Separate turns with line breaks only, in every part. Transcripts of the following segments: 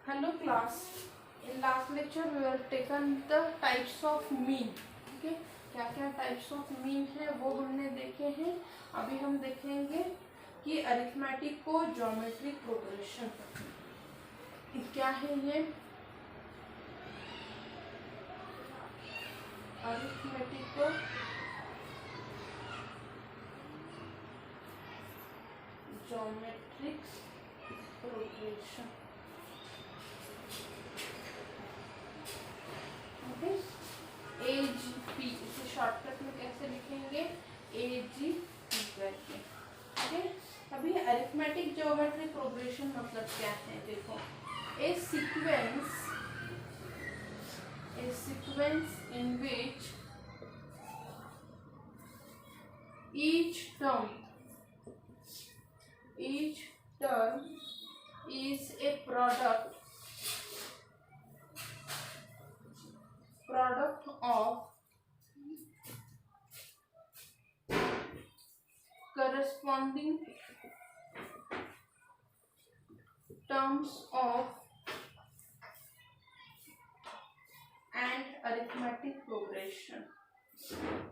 Hello class. In last lecture we have taken the types of mean. Okay, क्या क्या types of mean है वो हमने देखे हैं. अभी हम देखेंगे कि अरिथमेटिक को ज्योमेट्रिक प्रोग्रेशन क्या है. ये अरिथमेटिक को ज्योमेट्रिक प्रोग्रेशन. AGP इसे शॉर्टकट में कैसे लिखेंगे, AGP करके. ओके, अभी अरिथमेटिक ज्योमेट्रिक प्रोग्रेशन मतलब क्या है. देखो, a sequence in which each term is a product of corresponding terms of and arithmetic progression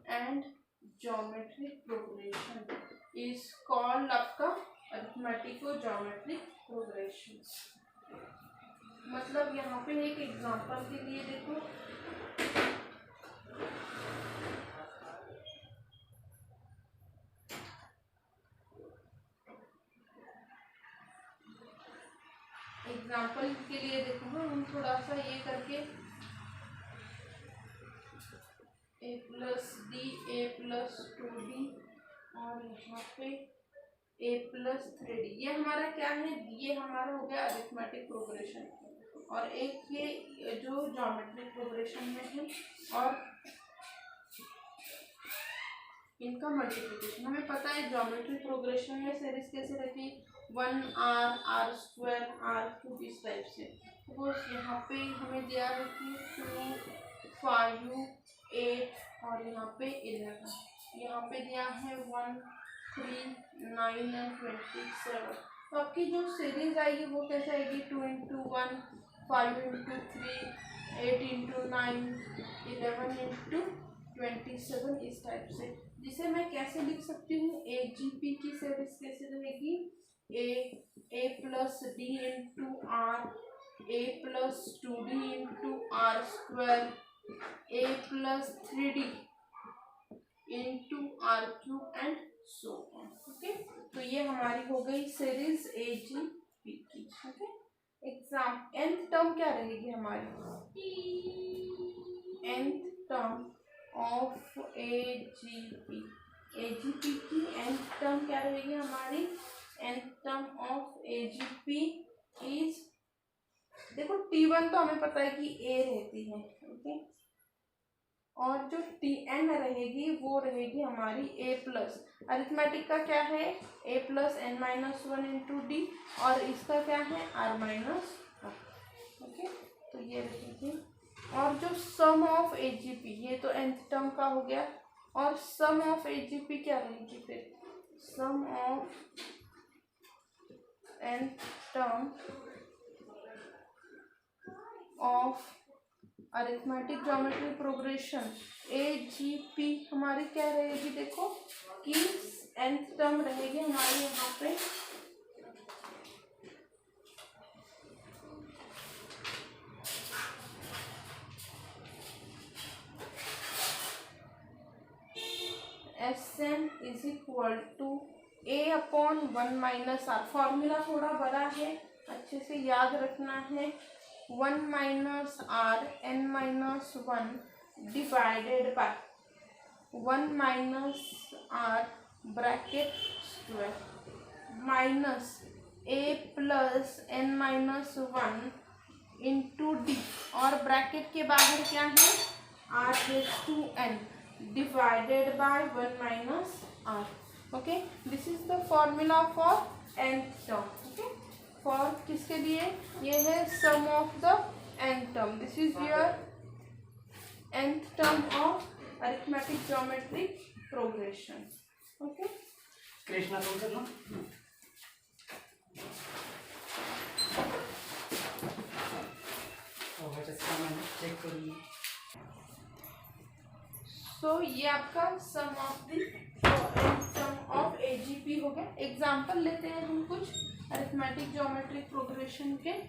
and geometric progression is called आपका अरिथमेटिको ज्योमेट्रिक प्रोग्रेशन. मतलब यहाँ पे एक एग्जांपल के लिए देखो, हम थोड़ा सा ये करके a plus D, a plus 2d और यहाँ पे a प्लस 3d. ये हमारा क्या है, ये हमारा हो गया अरिथमेटिक प्रोग्रेशन. और एक ये जो ज्योमेट्रिक प्रोग्रेशन में है और इनका मल्टीप्लिकेशन. हमें पता है ज्योमेट्रिक प्रोग्रेशन में सीरीज कैसे रहती है, 1r, r स्क्वायर, r3, इस टाइप से. सपोज यहाँ पे हमें दिया है कि 2, 5, 8 और यहाँ पे 11. यहाँ पे दिया है 1, 3, 9 एंड 27. तो आपकी जो सीरीज आएगी वो कैसे आएगी, 2 into 1, 5 into 3, 8 into 9, 11 into 27, इस टाइप से. जिसे मैं कैसे लिख सकती हूँ, AGP की सीरीज कैसे रहेगी, a plus d into r, a plus 2d into r square, a plus 3d into r cube and so on. Okay, तो ये हमारी हो गई सीरीज AGP की. ओके, एग्जाम nth टर्म क्या रहेगी हमारी, nth टर्म ऑफ AGP की nth टर्म क्या रहेगी हमारी, nth term of AGP is, देखो T1 तो हमें पता है कि A रहती है. ओके, और जो Tn रहेगी वो रहेगी हमारी A प्लस, अरिथमेटिक का क्या है, A plus n minus 1 into d और इसका क्या है r माइनस 1. ओके, तो ये रहेगी. और जो सम ऑफ AGP, ये तो nth टर्म का हो गया, और सम ऑफ AGP क्या रहेगी फिर, sum of nth term of arithmetic geometric progression AGP हमारी क्या रहेगी, देखो कि nth टर्म रहेगी हमारी यहाँ पे Sn is equal to a upon 1 minus r. Formula थोड़ा बड़ा है, अच्छे से याद रखना है. 1 minus r n minus 1 divided by 1 minus r bracket square minus a plus n minus 1 into d और ब्रैकेट के बाहर क्या है, r raise to n divided by 1 minus r. Okay, this is the formula for nth term. Okay, for किसके लिए, ये है sum of the nth term. This is your nth term of arithmetic geometric progression. Okay,
Krishna कौन करना करिए।
सो ये आपका सम of AGP हो गया। एग्जाम्पल लेते हैं हम कुछ अरिथमेटिक ज्योमेट्रिक प्रोग्रेशन के।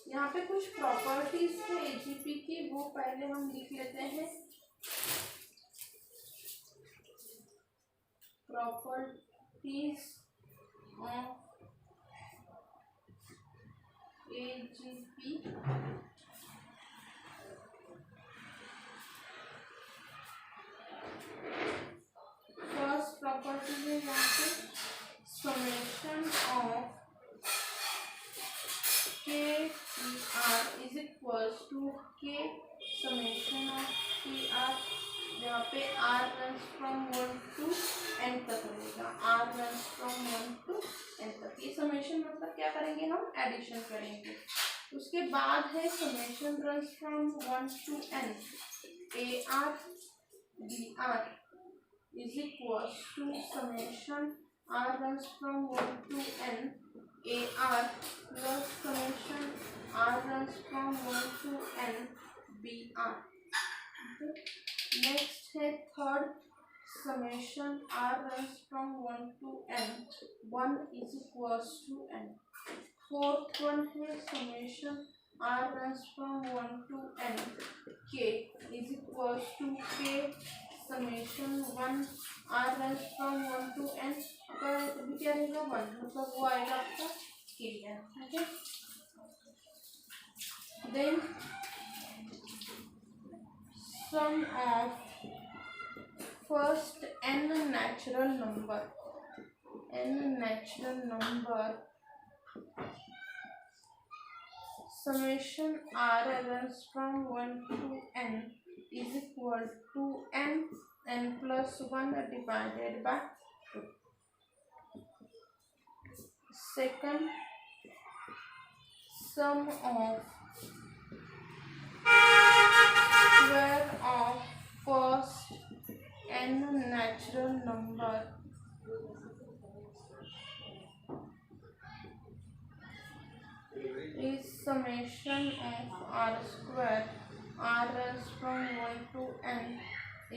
यहाँ पे कुछ प्रॉपर्टीज है एजीपी की, वो पहले हम लिख लेते हैं। Properties of AGP. First property है यहाँ पे summation of k r is equals to k summation of k r. यहाँ पे r runs from 1 to n तक रहेगा। R runs from 1 to n तक। ये समेशन मतलब क्या करेंगे, हम एडिशन करेंगे। उसके बाद है summation runs from 1 to n A R B R is equals to summation R runs from 1 to n A R plus summation R runs from 1 to n B R. Next है third summation R runs from 1 to n 1 is equals to n। Fourth one है summation R runs from 1 to n k is equals to k summation 1 R runs from 1 to n का भी क्या रहेगा 1, मतलब वो आएगा आपका k है। Okay, then sum of first n natural number summation r runs from 1 to n is equal to n plus 1 divided by 2. Second, sum of square of first n natural number is summation of r square r runs from 1 to n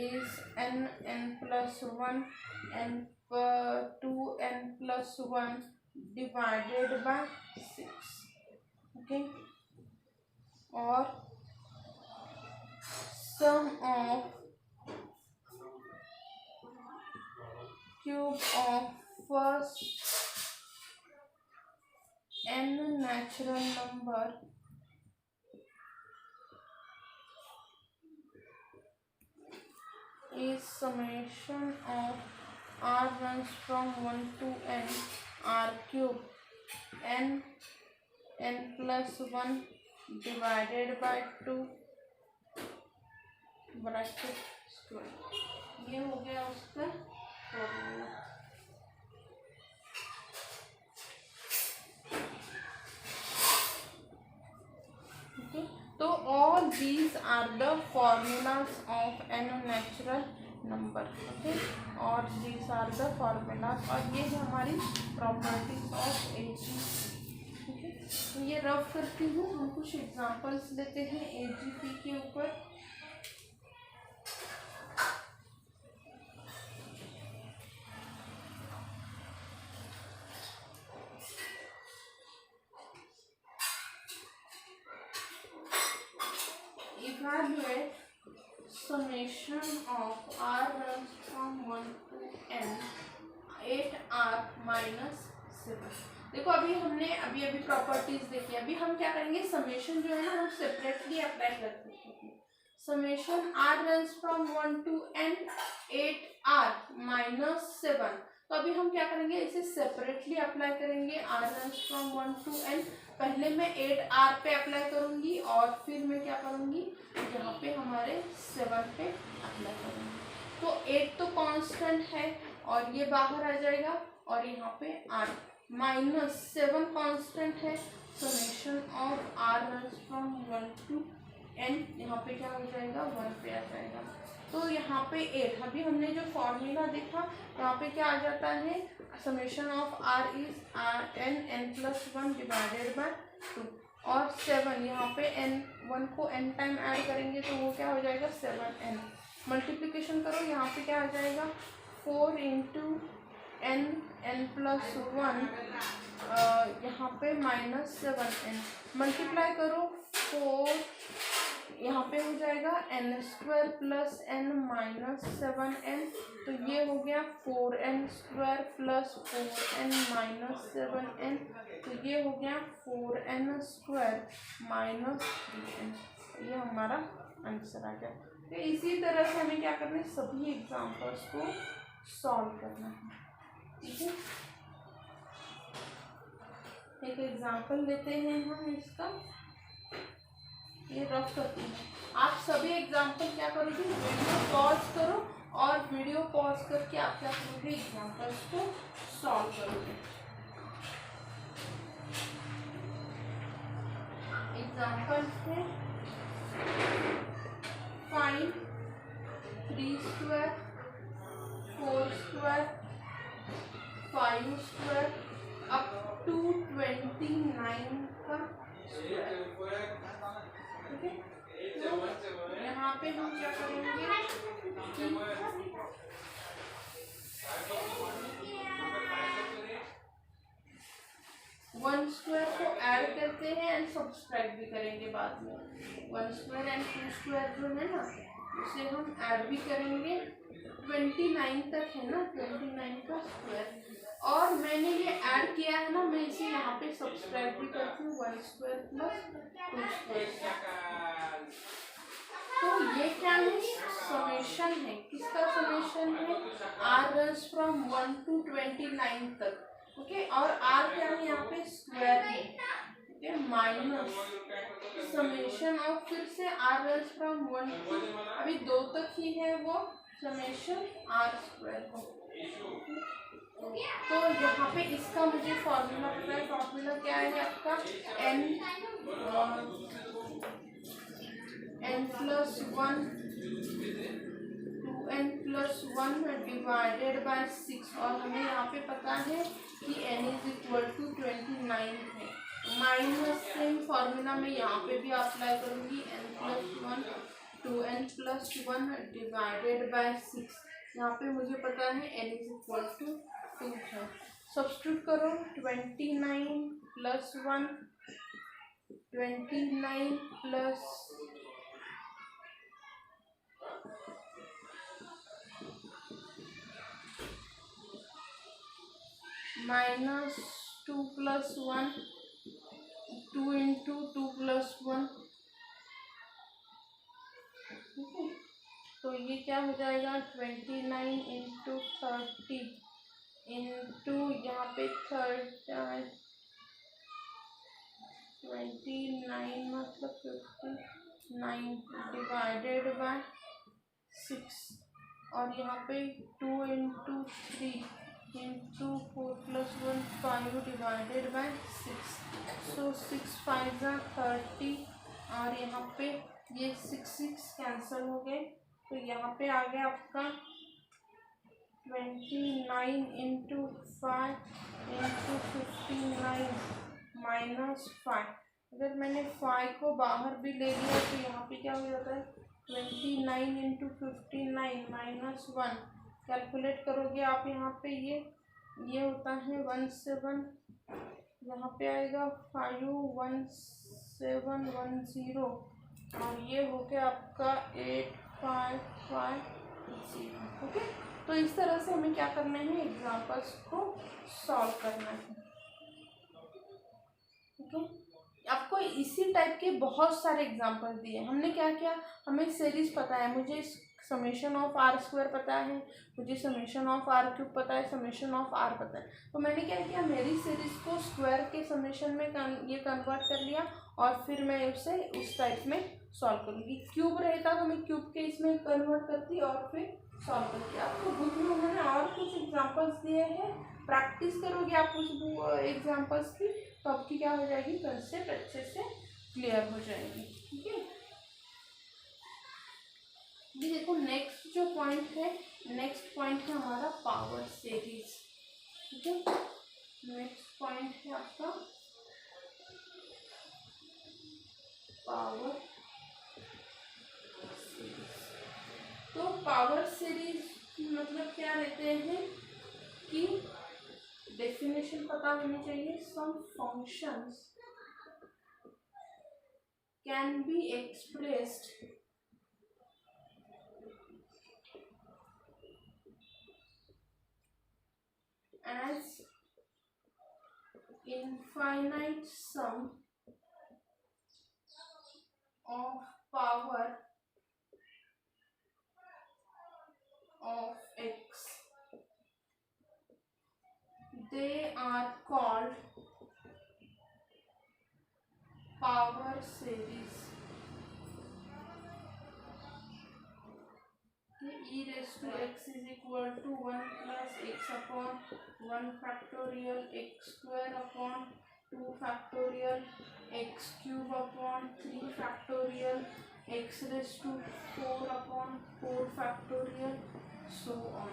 is n plus 1 n 2 n plus 1 divided by 6. Okay, or sum of cube of first n natural number is summation of r runs from 1 to n r cube n plus 1 divided by 2 bracket square. ये हो गया उसका formula. Okay, तो all these are the formulas of n natural number. Okay, और these are the formulas, और ये है हमारी प्रॉपर्टीज ऑफ एजीपी। ओके, तो ये रफ करती हूँ। हम कुछ एग्जांपल्स लेते हैं एजीपी के ऊपर। Evaluate summation of r runs from 1 to n 8r minus 7। देखो अभी हमने अभी प्रॉपर्टीज देखी। अभी हम क्या करेंगे, समेशन जो है ना हम सेपरेटली अप्लाई कर सकते हैं। Summation r runs from 1 to n 8r minus 7। तो अभी हम क्या करेंगे, इसे सेपरेटली अप्लाई करेंगे। r runs from 1 to n पहले मैं 8r पे अप्लाई करूंगी और फिर मैं क्या करूंगी, यहाँ पे हमारे 7 पे अप्लाई करूंगी। तो 8 तो कांस्टेंट है और ये बाहर आ जाएगा और यहाँ पे r -7 कांस्टेंट है। Summation of r runs from 1 to n, यहाँ पे क्या हो जाएगा 1 पे आ जाएगा। तो यहाँ पे 8, अभी हमने जो फॉर्मूला देखा यहाँ पे क्या आ जाता है, summation of r is n+1 divided by 2 और 7 यहाँ पे n1 को n टाइम ऐड करेंगे तो वो क्या हो जाएगा 7n। मल्टीप्लिकेशन करो, यहाँ पे क्या आ जाएगा 4 इंटू n+1, यहाँ पे -7n। मल्टीप्लाई करो 4, यहाँ पे हो जाएगा n² प्लस n -7n, तो ये हो गया 4n² प्लस 4n -7n, तो ये हो गया 4n² -3n। ये हमारा आंसर आ गया। तो इसी तरह से हमें क्या करना है, सभी एग्जाम्पल्स को सॉल्व करना है। ठीक है, एक एग्जाम्पल लेते हैं हम इसका, ये रफ करते हैं। आप सभी एग्जाम्पल क्या करोगे, वीडियो पॉज करो और वीडियो पॉज करके आप क्या करोगे, एग्जाम्पल्स को सॉल्व करोगे। एग्जाम्पल है फाइंड 3² 4² 5² अप टू 29 का स्क्वायर। ठीक है, तो यहाँ पे हम क्या करेंगे कि 1² को ऐड करते हैं एंड सब्सट्रैक्ट भी करेंगे बाद में। 1² एंड 2² जो है ना उसे हम ऐड भी करेंगे, 29 तक है ना, 29 का स्क्वायर। और मैंने ये ऐड किया है ना, मैं इसे यहाँ पे सब्सट्रैक्ट भी करती हूँ 1² प्लस 2²। तो ये क्या है, समेशन है। किसका समेशन है, r रन्स फ्रॉम 1 to 29 तक। ओके, और r क्या है यहाँ पे स्क्वायर है, ओके, माइनस समेशन ऑफ, फिर से r रन्स फ्रॉम 1 to, अभी 2 तक ही है वो समेशन r² को। तो यहाँ पे इसका मुझे फॉर्मूला पता है, फॉर्मूला क्या है आपका, n+1 2n+1 डिवाइडेड बाय 6, और हमें यहाँ पे पता है कि n = 29 है। माइनस सेम फॉर्मूला में यहाँ पे भी अप्लाई करूँगी, n+1 2n+1 डिवाइडेड बाय 6। यहाँ पे मुझे पता है n = 2 है। सब्स्टिट्यूट करो, 29 + 1 29 प्लस -2 + 1 2 इंटू 2 + 1। ठीक है, तो ये क्या हो जाएगा 29 इंटू 30 इंटू यहाँ पे 29 मतलब 59 डिवाइडेड बाय 6, और यहाँ पे 2 इंटू 3 इंटू 4 + 1 5 डिवाइडेड बाय 6। सो 6 5 30, और यहाँ पे ये 6 कैंसिल हो गए, तो यहाँ पे आ गया आपका 29 इंटू 5 इंटू 59 -5। अगर मैंने 5 को बाहर भी ले लिया तो यहाँ पे क्या हो जाता है 29 इंटू 59 -1। कैलकुलेट करोगे आप यहाँ पे ये होता है 17, यहाँ पे आएगा 51710, और ये हो गया आपका 8550। ओके, तो इस तरह से हमें क्या करना है, एग्जाम्पल्स को सॉल्व करना है। ओके, आपको इसी टाइप के बहुत सारे एग्जाम्पल दिए। हमने क्या किया, हमें सीरीज पता है, मुझे समेशन ऑफ r² पता है, मुझे समेशन ऑफ r³ पता है, समेशन ऑफ r पता है। तो मैंने क्या किया, मेरी सीरीज को स्क्वायर के समेशन में ये कन्वर्ट कर लिया, और फिर मैं उसे उस टाइप में सॉल्व करूँगी। क्यूब रहता तो मैं क्यूब के इसमें कन्वर्ट करती और फिर सॉल्व करके। आपको बुक में उन्होंने और कुछ एग्जांपल्स दिए हैं, प्रैक्टिस करोगे आप कुछ एग्जांपल्स की तो आपकी क्या हो जाएगी, कंसेप्ट अच्छे से क्लियर हो जाएगी। ठीक है, ये देखो नेक्स्ट जो पॉइंट है, नेक्स्ट पॉइंट है हमारा पावर सीरीज। ठीक है, नेक्स्ट पॉइंट है आपका पावर सीरीज। तो पावर सीरीज मतलब क्या लेते हैं कि डेफिनेशन पता होनी चाहिए। Some functions can be expressed as infinite sum of power of x. They are called power series. E raised to x is equal to 1 plus x upon 1 factorial x square upon 2 factorial x cube upon 3 factorial x raised to 4 upon 4 factorial, so on.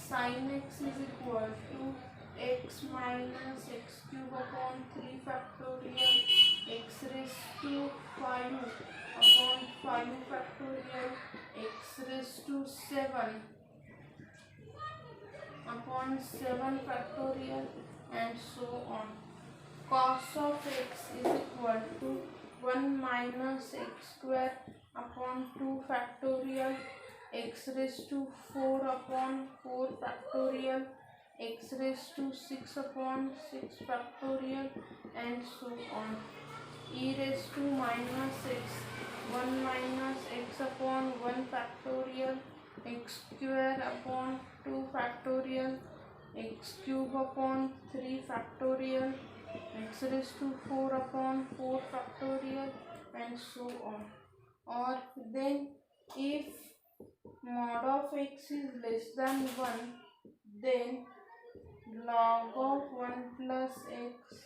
Sin x is equal to x minus x cube upon 3 factorial x raised to 5 upon 5 factorial x raised to 7 upon 7 factorial and so on. Cos of x is equal to 1 minus x square upon 2 factorial x raised to 4 upon 4 factorial x raised to 6 upon 6 factorial and so on. E raised to minus x 1 minus x upon 1 factorial x square upon 2 factorial x cube upon 3 factorial x raised to 4 upon 4 factorial and so on. Or then if mod of x is less than 1, then log of 1 plus x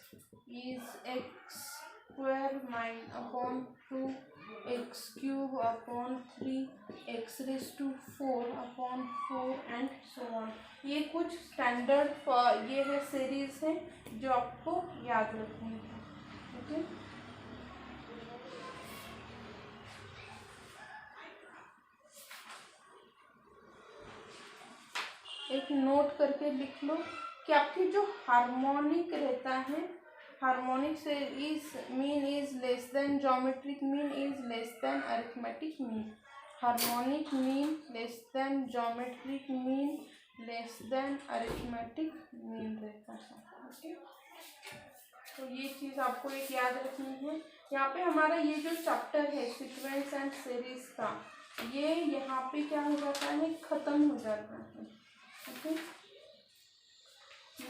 is x square minus upon 2 x cube upon 3 x raised to 4 upon 4 and so on. ये कुछ standard ये है series है जो आपको याद रखनी है। ओके, एक नोट करके लिख लो कि आपकी जो हार्मोनिक रहता है, हार्मोनिक से is mean is less than geometric mean is less than arithmetic mean. Harmonic mean less than geometric mean less than arithmetic mean रहता है। ओके, तो ये चीज़ आपको एक याद रखनी है। यहाँ पे हमारा ये जो चैप्टर है सीक्वेंस एंड सीरीज का, ये यहाँ पे क्या हो जाता है, खत्म हो जाता है। ओके,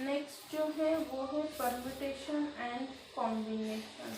नेक्स्ट जो है वो है परम्यूटेशन एंड कॉम्बिनेशन।